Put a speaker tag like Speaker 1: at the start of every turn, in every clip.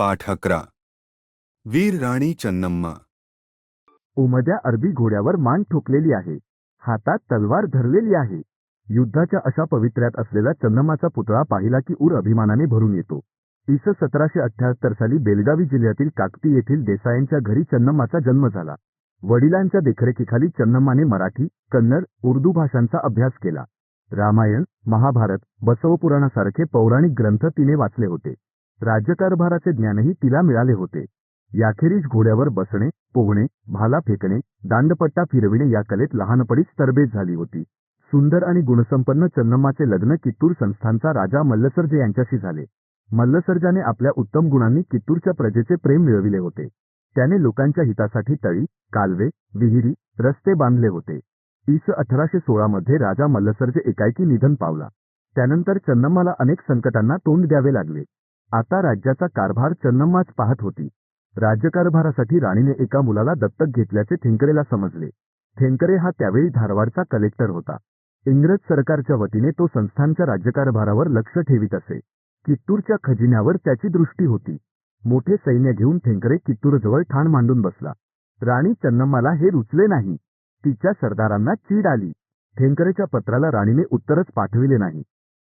Speaker 1: पाठ 11 वीर राणी चन्नम्मा.
Speaker 2: उमद्या अरबी घोड्यावर मान ठोकलेली आहे, हातात तलवार धरलेली आहे. युद्धाच्या अशा पवित्र्यात असलेला चन्नम्माचा पुतळा पाहिला की उर अभिमानाने भरून येतो. इ. 1778 साली बेलगावी जिल्ह्यातील काकती येथील देसायांच्या घरी चन्नम्माचा जन्म झाला. वडिलांच्या देखरेखीखाली चन्नम्माने मराठी, कन्नड, उर्दू भाषांचा अभ्यास केला. रामायण, महाभारत, बसवपुराणासारखे पौराणिक ग्रंथ तिने वाचले होते. राज्यकारभाराचे ज्ञानही तिला मिळाले होते. याखेरीज घोड्यावर बसणे, पोहणे, भाला फेकणे, दांडपट्टा फिरविणे या कलेत लहानपणीच तरबेज झाली होती. सुंदर आणि गुणसंपन्न चन्नम्माचे लग्न कित्तूर संस्थानचा राजा मल्लसर्ज यांच्याशी झाले. मल्लसर्जाने आपल्या उत्तम गुणांनी कित्तूरच्या प्रजेचे प्रेम मिळविले होते. त्याने लोकांच्या हितासाठी तळी, कालवे, विहिरी, रस्ते बांधले होते. इ. 1816 मध्ये राजा मल्लसर्ज एकाएकी निधन पावला. त्यानंतर चन्नम्माला अनेक संकटांना तोंड द्यावे लागले. आता राज्याचा कारभार चन्नम्माच पाहत होती. राज्यकारभारासाठी राणीने एका मुलाला दत्तक घेतल्याचे थेंकरेला समजले. थेंकरे हा त्यावेळी धारवाडचा कलेक्टर होता. इंग्रज सरकारच्या वतीने तो संस्थानच्या राज्यकारभारावर लक्ष ठेवीत असे. कित्तूरच्या खजिन्यावर त्याची दृष्टी होती. मोठे सैन्य घेऊन थेंकरे कित्तूरजवळ ठाण मांडून बसला. राणी चन्नम्माला हे रुचले नाही. तिच्या सरदारांना चीड आली. थेंकरेच्या पत्राला राणीने उत्तरच पाठविले नाही.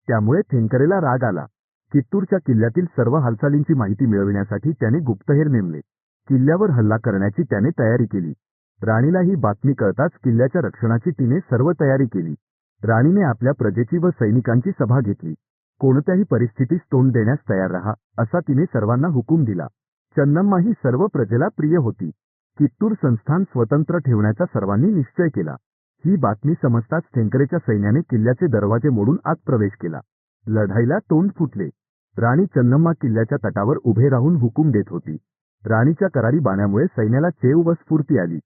Speaker 2: त्यामुळे थेंकरेला राग आला. कित्तूरच्या किल्ल्यातील सर्व हालचालींची माहिती मिळविण्यासाठी त्याने गुप्तहेर नेमले. किल्ल्यावर हल्ला करण्याची त्याने तयारी केली. राणीला ही बातमी कळताच किल्ल्याच्या रक्षणाची तिने सर्व तयारी केली. राणीने आपल्या प्रजेची व सैनिकांची सभा घेतली. कोणत्याही परिस्थितीस तोंड देण्यास तयार रहा, असा तिने सर्वांना हुकूम दिला. चन्नम्मा ही सर्व प्रजेला प्रिय होती. कित्तूर संस्थान स्वतंत्र ठेवण्याचा सर्वांनी निश्चय केला. ही बातमी समजताच थेंकरेच्या सैन्याने किल्ल्याचे दरवाजे मोडून आत प्रवेश केला. लढाईला तोंड फुटले. राणी चन्नम्मा किल्ल्याच्या तटावर उभे राहून हुकूम देत होती. राणीच्या करारी बाण्यामुळे सैन्याला चेव व स्फूर्ती आली.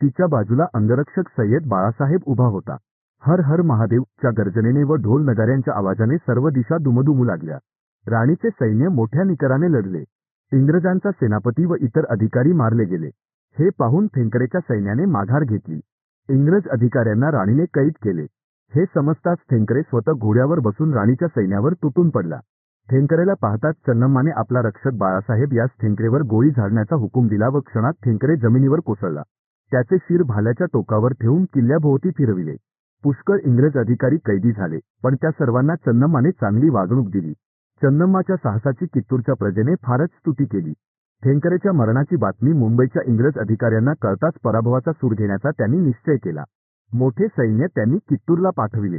Speaker 2: तिच्या बाजूला अंगरक्षक सय्यद बाळासाहेब उभा होता. हर हर महादेव च्या गर्जनेने व ढोल नगाऱ्यांच्या आवाजाने सर्व दिशा दुमदुमू लागल्या. राणीचे सैन्य मोठ्या निकराने लढले. इंग्रजांचा सेनापती व इतर अधिकारी मारले गेले. हे पाहून थेंकरेच्या सैन्याने माघार घेतली. इंग्रज अधिकाऱ्यांना राणीने कैद केले. हे समजताच थेंकरे स्वतः घोड्यावर बसून राणीच्या सैन्यावर तुटून पडला. थेंकरेला पाहताच चन्नम्माने आपला रक्षक बाळासाहेब यास थेंकरेवर गोळी झाडण्याचा हुकूम दिला व क्षणात थेंकरे जमिनीवर कोसळला. त्याचे शिर भाल्याच्या टोकावर ठेवून किल्ल्याभोवती फिरविले. पुष्कळ इंग्रज अधिकारी कैदी झाले, पण त्या सर्वांना चन्नम्माने चांगली वागणूक दिली. चन्नम्माच्या साहसाची कित्तूरच्या प्रजेने फारच स्तुती केली. थेंकरेच्या मरणाची बातमी मुंबईच्या इंग्रज अधिकाऱ्यांना कळताच पराभवाचा सूर घेण्याचा त्यांनी निश्चय केला. मोठे सैन्य त्यांनी कित्तूरला पाठविले.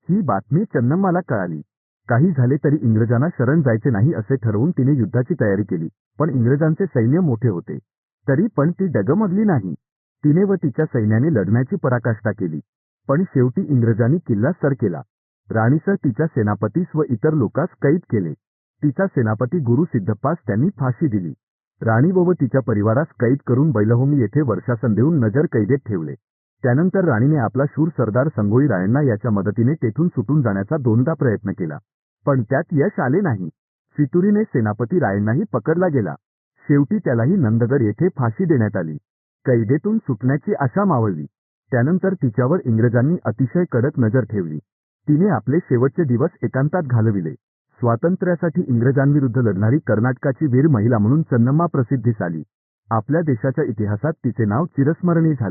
Speaker 2: ही बातमी चन्नम्माला कळाली. काही झाले तरी इंग्रजांना शरण जायचे नाही असे ठरवून तिने युद्धाची तयारी केली. पण इंग्रजांचे सैन्य मोठे होते. तरी पण ती डगमगली नाही. तिने व तिच्या सैन्याने लढण्याची पराकाष्ठा केली. पण शेवटी इंग्रजांनी किल्ला सर केला. राणीसह तिच्या सेनापतीस व इतर लोकांस कैद केले. तिचा सेनापती गुरु सिद्धप्पास त्यांनी फाशी दिली. राणी व तिच्या परिवारास कैद करून बैलहोमी येथे वर्षासन देऊन नजर कैदेत ठेवले. त्यानंतर राणीने आपला शूर सरदार संगोळी रायण्णा याच्या मदतीने तेथून सुटून जाण्याचा दोनदा प्रयत्न केला, पण त्यात यश आले नाही. फितुरीने सेनापती रायण्णाही पकडला गेला. शेवटी त्यालाही नंदगड येथे फाशी देण्यात आली. कैदेतून सुटण्याची आशा मावळली. त्यानंतर तिच्यावर इंग्रजांनी अतिशय कडक नजर ठेवली. तिने आपले शेवटचे दिवस एकांतात घालविले. स्वातंत्र्यासाठी इंग्रजांविरुद्ध लढणारी कर्नाटकाची वीर महिला म्हणून चन्नम्मा प्रसिद्धीस आली. आपल्या देशाच्या इतिहासात तिचे नाव चिरस्मरणीय झाले.